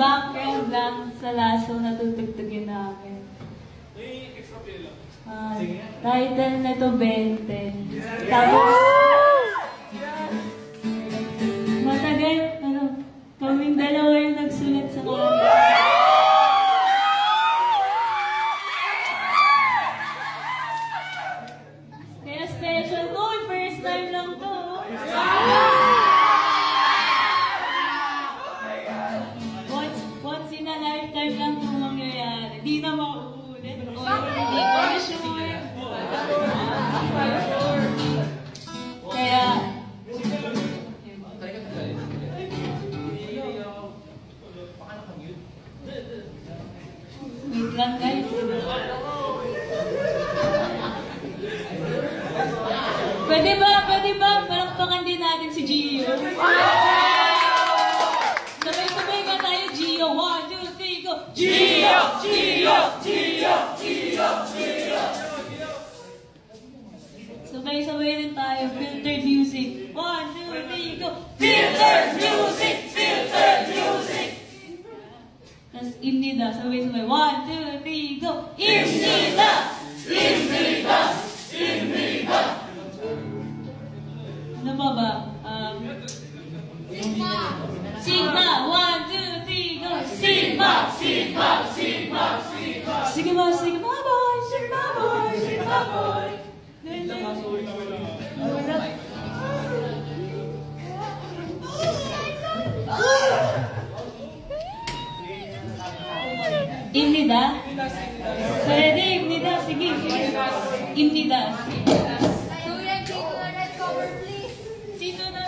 background lang sa laso na tutugtugin namin. Title na to 20. Tapos, matagal, kaming dalawa yung nagsulat sa kanya. Kaya special to, first time lang to. Once in a lifetime lang to mangyayari. Di na mauulit. Hindi ko sure. Kaya, wait lang guys. Pwede ba? Palakpakan din natin si Gio. Sabay-sabay nga tayo, Gio. 1, 2, 3, go! Gio! Gio! Gio! Gio! Gio! Sabay-sabay rin tayo. Filtered music. 1, 2, 3, go! Filtered music! Filtered music! Tapos Imnida. Sabay-sabay. 1, 2, 3, go! Imnida! Imnida! Imnida! Ano ba? Sigma! 1, 2, 3, go! Sigma! Sigma! Sigma! Sigma! Sigma! Sigma boy! Sigma boy! Sigma boy! Imnida? Pwede, Imnida. Sige. Imnida. Sino na?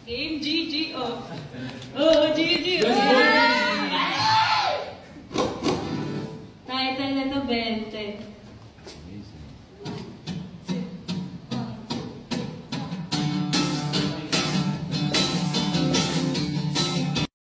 Game GG, oh. Oh, GG, oh. Title na to 20.